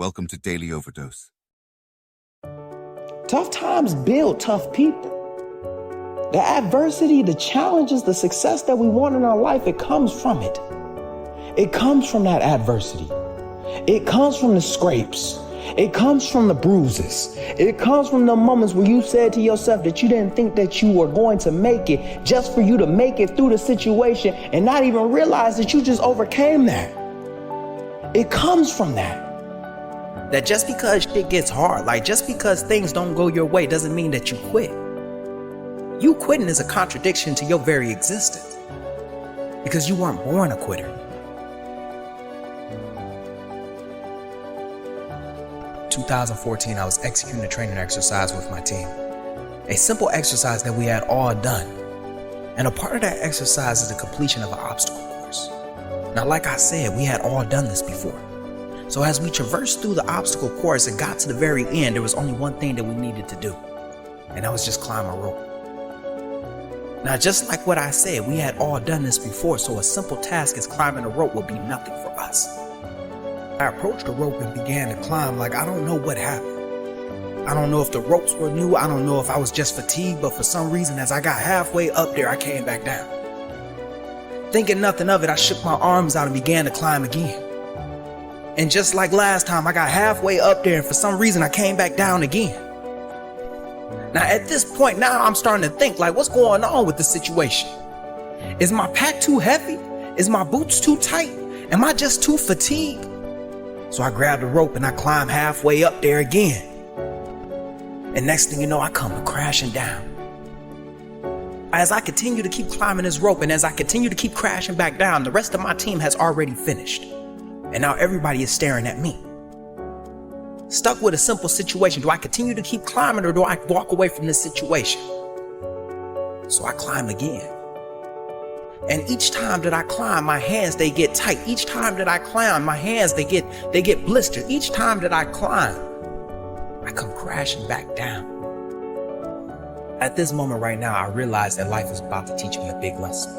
Welcome to Daily Overdose. Tough times build tough people. The adversity, the challenges, the success that we want in our life, it comes from it. It comes from that adversity. It comes from the scrapes. It comes from the bruises. It comes from the moments where you said to yourself that you didn't think that you were going to make it, just for you to make it through the situation and not even realize that you just overcame that. It comes from that. That just because shit gets hard, like just because things don't go your way, doesn't mean that you quit. You quitting is a contradiction to your very existence, because you weren't born a quitter. In 2014, I was executing a training exercise with my team. A simple exercise that we had all done. And a part of that exercise is the completion of an obstacle course. Now, like I said, we had all done this before. So as we traversed through the obstacle course and got to the very end, there was only one thing that we needed to do. And that was just climb a rope. Now, just like what I said, we had all done this before, so a simple task as climbing a rope would be nothing for us. I approached the rope and began to climb like I don't know what happened. I don't know if the ropes were new, I don't know if I was just fatigued, but for some reason, as I got halfway up there, I came back down. Thinking nothing of it, I shook my arms out and began to climb again. And just like last time, I got halfway up there and for some reason I came back down again. Now at this point, now I'm starting to think like, what's going on with the situation? Is my pack too heavy? Is my boots too tight? Am I just too fatigued? So I grabbed the rope and I climbed halfway up there again. And next thing you know, I come crashing down. As I continue to keep climbing this rope and as I continue to keep crashing back down, the rest of my team has already finished. And now everybody is staring at me. Stuck with a simple situation. Do I continue to keep climbing or do I walk away from this situation? So I climb again. And each time that I climb, my hands, they get tight. Each time that I climb, my hands, they get blistered. Each time that I climb, I come crashing back down. At this moment right now, I realize that life is about to teach me a big lesson.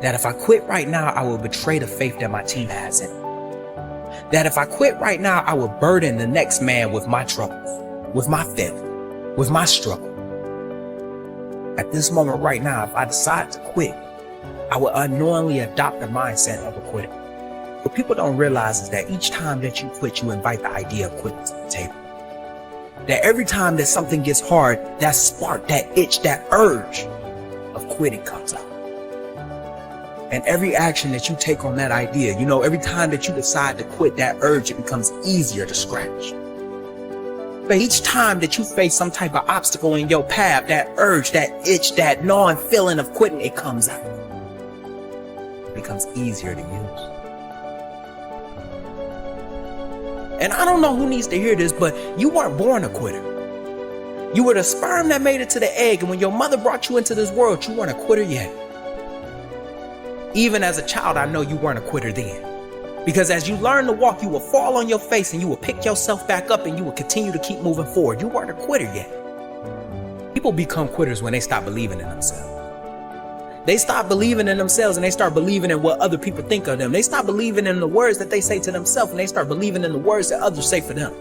That if I quit right now, I will betray the faith that my team has in me. That if I quit right now, I will burden the next man with my troubles, with my failure, with my struggle. At this moment right now, if I decide to quit, I will unknowingly adopt the mindset of a quitter. What people don't realize is that each time that you quit, you invite the idea of quitting to the table. That every time that something gets hard, that spark, that itch, that urge of quitting comes out. And every action that you take on that idea, every time that you decide to quit, that urge, it becomes easier to scratch. But each time that you face some type of obstacle in your path, that urge, that itch, that gnawing feeling of quitting, it comes out. It becomes easier to use. And I don't know who needs to hear this, but you weren't born a quitter. You were the sperm that made it to the egg, and when your mother brought you into this world, you weren't a quitter yet. Even as a child, I know you weren't a quitter then. Because as you learn to walk, you will fall on your face and you will pick yourself back up and you will continue to keep moving forward. You weren't a quitter yet. People become quitters when they stop believing in themselves. They stop believing in themselves and they start believing in what other people think of them. They stop believing in the words that they say to themselves and they start believing in the words that others say for them.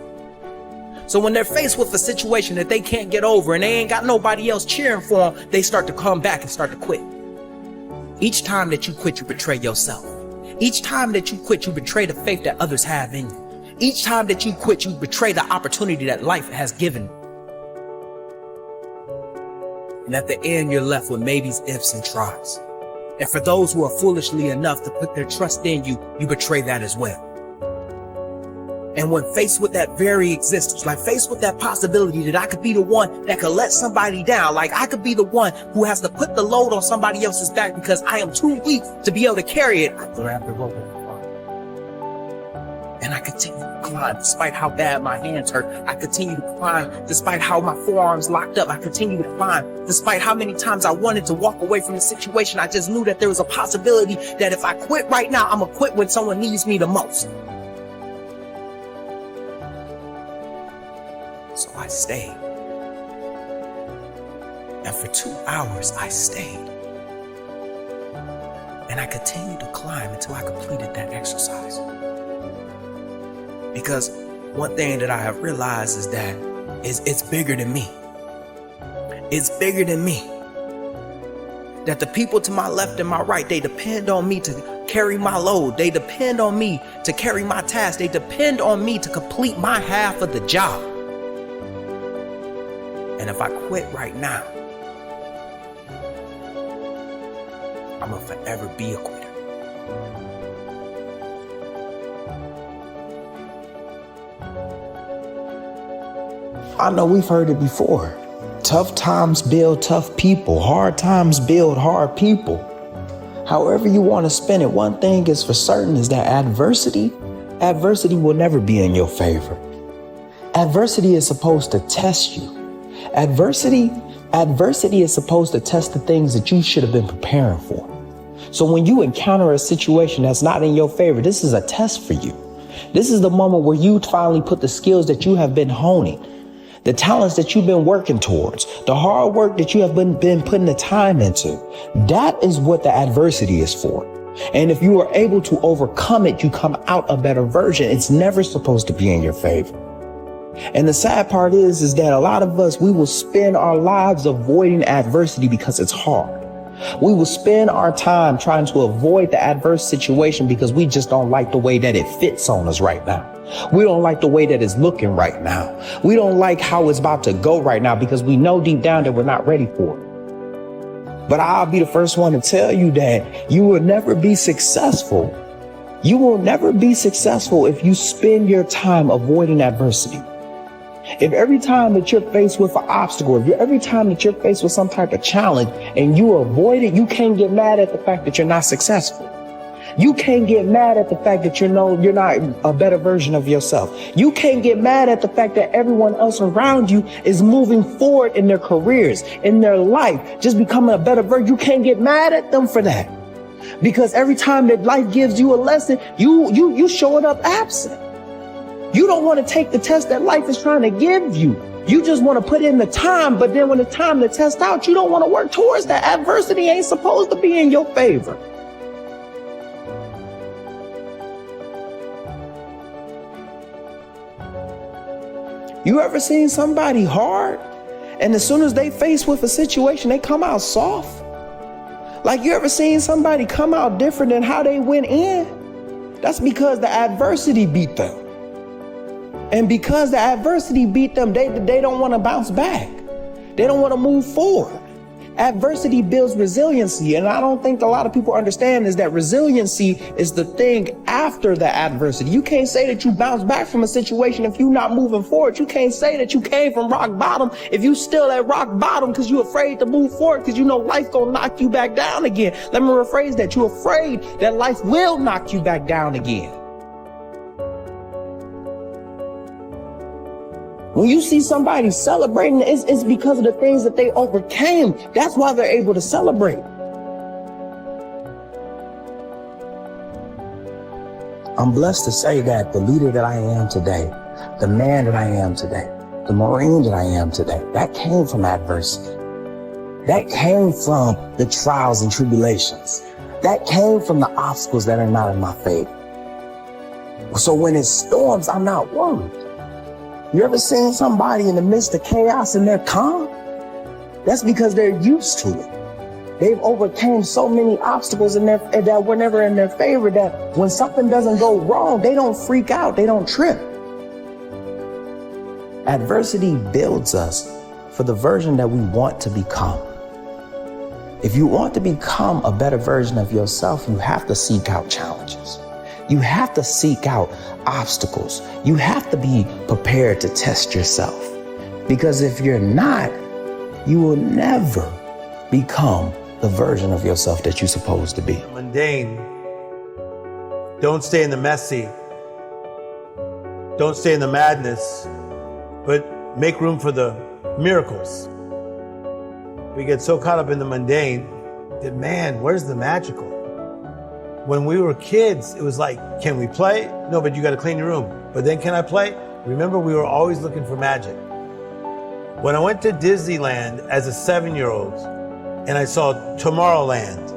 So when they're faced with a situation that they can't get over and they ain't got nobody else cheering for them, they start to come back and start to quit. Each time that you quit, you betray yourself. Each time that you quit, you betray the faith that others have in you. Each time that you quit, you betray the opportunity that life has given you. And at the end, you're left with maybes, ifs, and tries. And for those who are foolishly enough to put their trust in you, you betray that as well. And when faced with that very existence, like faced with that possibility that I could be the one that could let somebody down, like I could be the one who has to put the load on somebody else's back because I am too weak to be able to carry it, I grab the rope and I continue to climb despite how bad my hands hurt. I continue to climb despite how my forearms locked up. I continue to climb despite how many times I wanted to walk away from the situation. I just knew that there was a possibility that if I quit right now, I'm gonna quit when someone needs me the most. So I stayed. And for 2 hours, I stayed. And I continued to climb until I completed that exercise. Because one thing that I have realized is that it's bigger than me. It's bigger than me. That the people to my left and my right, they depend on me to carry my load. They depend on me to carry my task. They depend on me to complete my half of the job. And if I quit right now, I'm gonna forever be a quitter. I know we've heard it before. Tough times build tough people. Hard times build hard people. However you want to spin it, one thing is for certain is that adversity will never be in your favor. Adversity is supposed to test you. Adversity is supposed to test the things that you should have been preparing for. So when you encounter a situation that's not in your favor, this is a test for you. This is the moment where you finally put the skills that you have been honing, the talents that you've been working towards, the hard work that you have been putting the time into. That is what the adversity is for. And if you are able to overcome it, you come out a better version. It's never supposed to be in your favor. And the sad part is that a lot of us, we will spend our lives avoiding adversity because it's hard. We will spend our time trying to avoid the adverse situation because we just don't like the way that it fits on us right now. We don't like the way that it's looking right now. We don't like how it's about to go right now because we know deep down that we're not ready for it. But I'll be the first one to tell you that you will never be successful. You will never be successful if you spend your time avoiding adversity. If every time that you're faced with an obstacle, every time that you're faced with some type of challenge and you avoid it, you can't get mad at the fact that you're not successful. You can't get mad at the fact that you're not a better version of yourself. You can't get mad at the fact that everyone else around you is moving forward in their careers, in their life, just becoming a better version. You can't get mad at them for that. Because every time that life gives you a lesson, you showing up absent. You don't want to take the test that life is trying to give you. You just want to put in the time, but then when it's time to test out, you don't want to work towards that. Adversity ain't supposed to be in your favor. You ever seen somebody hard, and as soon as they face with a situation, they come out soft? Like, you ever seen somebody come out different than how they went in? That's because the adversity beat them. And because the adversity beat them, they don't want to bounce back. They don't want to move forward. Adversity builds resiliency. And I don't think a lot of people understand is that resiliency is the thing after the adversity. You can't say that you bounce back from a situation if you're not moving forward. You can't say that you came from rock bottom if you still at rock bottom because you're afraid to move forward because you know life gonna knock you back down again. Let me rephrase that. You're afraid that life will knock you back down again. When you see somebody celebrating, it's because of the things that they overcame. That's why they're able to celebrate. I'm blessed to say that the leader that I am today, the man that I am today, the Marine that I am today, that came from adversity. That came from the trials and tribulations. That came from the obstacles that are not in my favor. So when it storms, I'm not worried. You ever seen somebody in the midst of chaos and they're calm? That's because they're used to it. They've overcame so many obstacles that were never in their favor that when something doesn't go wrong, they don't freak out, they don't trip. Adversity builds us for the version that we want to become. If you want to become a better version of yourself, you have to seek out challenges. You have to seek out obstacles. You have to be prepared to test yourself. Because if you're not, you will never become the version of yourself that you're supposed to be. Mundane. Don't stay in the messy. Don't stay in the madness, but make room for the miracles. We get so caught up in the mundane that, man, where's the magical? When we were kids, it was like, can we play? No, but you got to clean your room. But then can I play? Remember, we were always looking for magic. When I went to Disneyland as a 7-year-old and I saw Tomorrowland,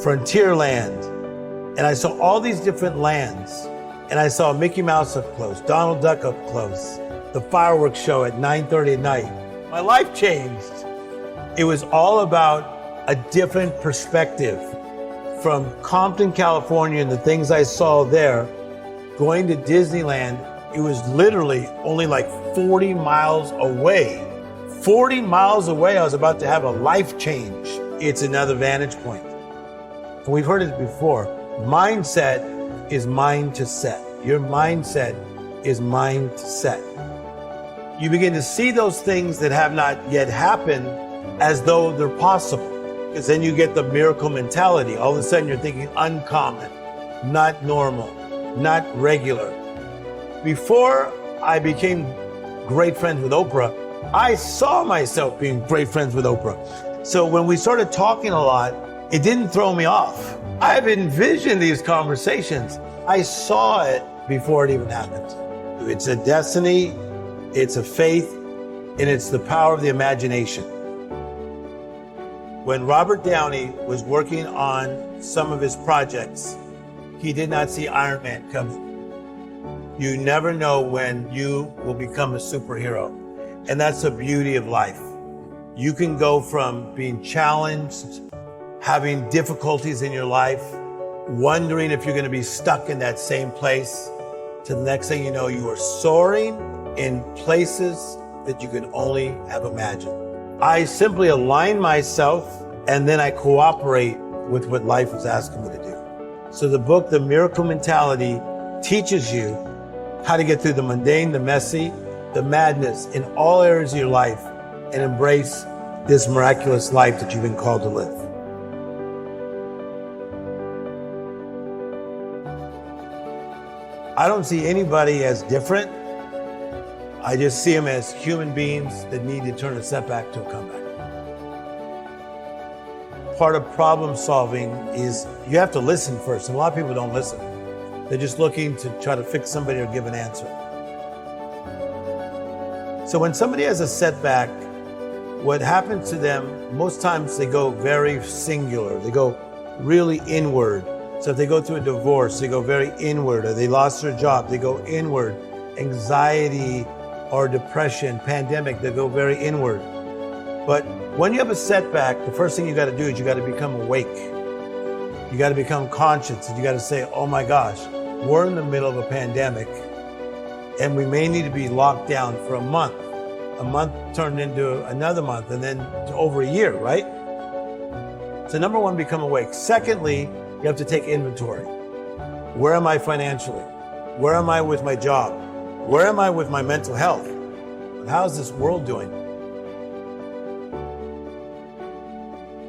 Frontierland, and I saw all these different lands, and I saw Mickey Mouse up close, Donald Duck up close, the fireworks show at 9:30 at night. My life changed. It was all about a different perspective. From Compton, California, and the things I saw there, going to Disneyland, it was literally only like 40 miles away. 40 miles away, I was about to have a life change. It's another vantage point. And we've heard it before. Mindset is mind to set. Your mindset is mind to set. You begin to see those things that have not yet happened as though they're possible. Because then you get the miracle mentality. All of a sudden you're thinking uncommon, not normal, not regular. Before I became great friends with Oprah, I saw myself being great friends with Oprah. So when we started talking a lot, it didn't throw me off. I've envisioned these conversations. I saw it before it even happened. It's a destiny, it's a faith, and it's the power of the imagination. When Robert Downey was working on some of his projects, he did not see Iron Man coming. You never know when you will become a superhero. And that's the beauty of life. You can go from being challenged, having difficulties in your life, wondering if you're going to be stuck in that same place, to the next thing you know, you are soaring in places that you could only have imagined. I simply align myself and then I cooperate with what life is asking me to do. So the book, The Miracle Mentality, teaches you how to get through the mundane, the messy, the madness in all areas of your life and embrace this miraculous life that you've been called to live. I don't see anybody as different. I just see them as human beings that need to turn a setback to a comeback. Part of problem solving is you have to listen first. And a lot of people don't listen. They're just looking to try to fix somebody or give an answer. So when somebody has a setback, what happens to them, most times they go very singular. They go really inward. So if they go through a divorce, they go very inward, or they lost their job, they go inward. Anxiety or depression, pandemic, they go very inward. But when you have a setback, the first thing you got to do is you got to become awake. You got to become conscious, and you got to say, oh my gosh, we're in the middle of a pandemic and we may need to be locked down for a month. A month turned into another month and then to over a year, right? So number one, become awake. Secondly, you have to take inventory. Where am I financially? Where am I with my job? Where am I with my mental health? How's this world doing?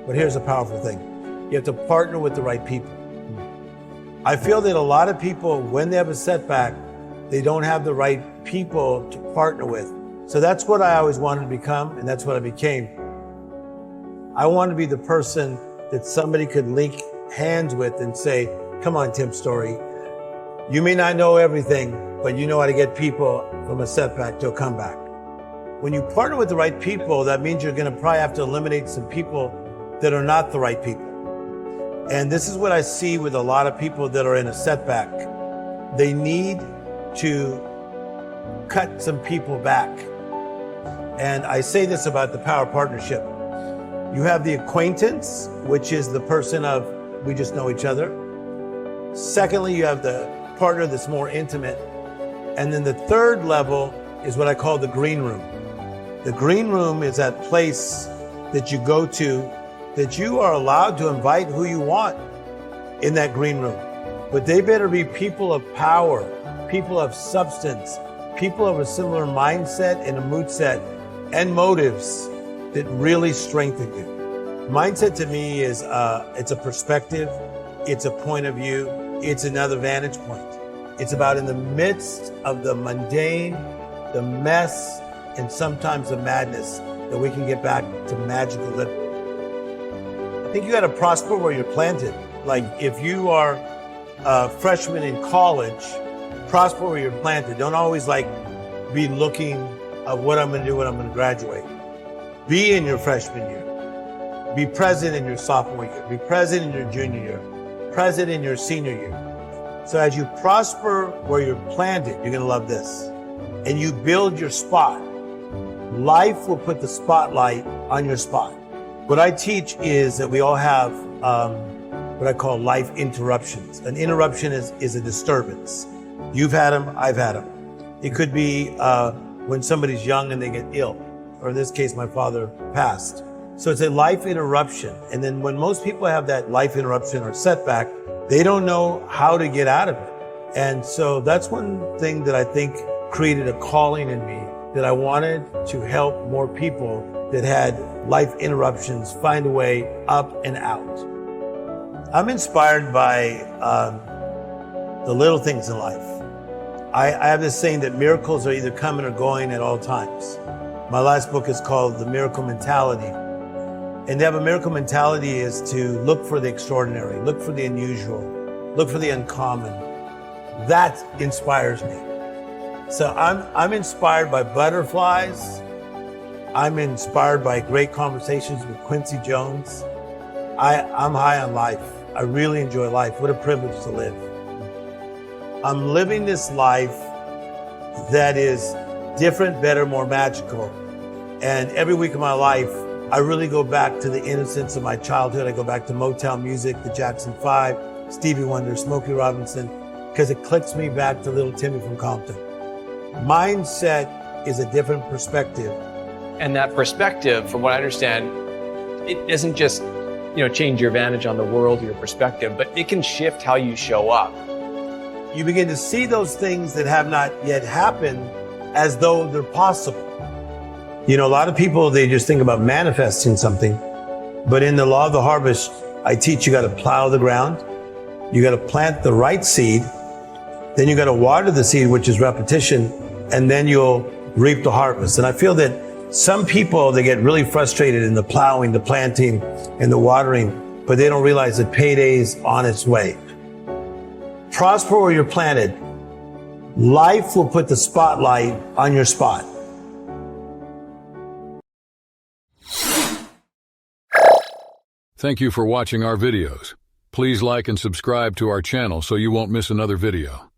But here's a powerful thing. You have to partner with the right people. I feel that a lot of people, when they have a setback, they don't have the right people to partner with. So that's what I always wanted to become, and that's what I became. I wanted to be the person that somebody could link hands with and say, come on, Tim Storey. You may not know everything, but you know how to get people from a setback to a comeback. When you partner with the right people, that means you're going to probably have to eliminate some people that are not the right people. And this is what I see with a lot of people that are in a setback. They need to cut some people back. And I say this about the power partnership. You have the acquaintance, which is the person of, we just know each other. Secondly, you have the partner that's more intimate. And then the third level is what I call the green room. The green room is that place that you go to that you are allowed to invite who you want in that green room. But they better be people of power, people of substance, people of a similar mindset and a mood set and motives that really strengthen you. Mindset to me is it's a perspective, it's a point of view, it's another vantage point. It's about in the midst of the mundane, the mess, and sometimes the madness that we can get back to magical living. I think you got to prosper where you're planted. Like if you are a freshman in college, prosper where you're planted. Don't always be looking at what I'm going to do when I'm going to graduate. Be in your freshman year. Be present in your sophomore year. Be present in your junior year. Present in your senior year. So as you prosper where you're planted, you're going to love this. And you build your spot. Life will put the spotlight on your spot. What I teach is that we all have what I call life interruptions. An interruption is a disturbance. You've had them, I've had them. It could be when somebody's young and they get ill, or in this case, my father passed. So it's a life interruption. And then when most people have that life interruption or setback, they don't know how to get out of it. And so that's one thing that I think created a calling in me, that I wanted to help more people that had life interruptions find a way up and out. I'm inspired by the little things in life. I have this saying that miracles are either coming or going at all times. My last book is called The Miracle Mentality. And to have a miracle mentality is to look for the extraordinary, look for the unusual, look for the uncommon. That inspires me. So I'm inspired by butterflies. I'm inspired by great conversations with Quincy Jones. I'm high on life. I really enjoy life. What a privilege to live. I'm living this life that is different, better, more magical. And every week of my life, I really go back to the innocence of my childhood. I go back to Motown music, the Jackson 5, Stevie Wonder, Smokey Robinson, because it clicks me back to little Timmy from Compton. Mindset is a different perspective. And that perspective, from what I understand, it doesn't just, change your vantage on the world, your perspective, but it can shift how you show up. You begin to see those things that have not yet happened as though they're possible. A lot of people, they just think about manifesting something, but in the law of the harvest, I teach you got to plow the ground, you got to plant the right seed, then you got to water the seed, which is repetition, and then you'll reap the harvest. And I feel that some people, they get really frustrated in the plowing, the planting, and the watering, but they don't realize that payday's on its way. Prosper where you're planted. Life will put the spotlight on your spot. Thank you for watching our videos. Please like and subscribe to our channel so you won't miss another video.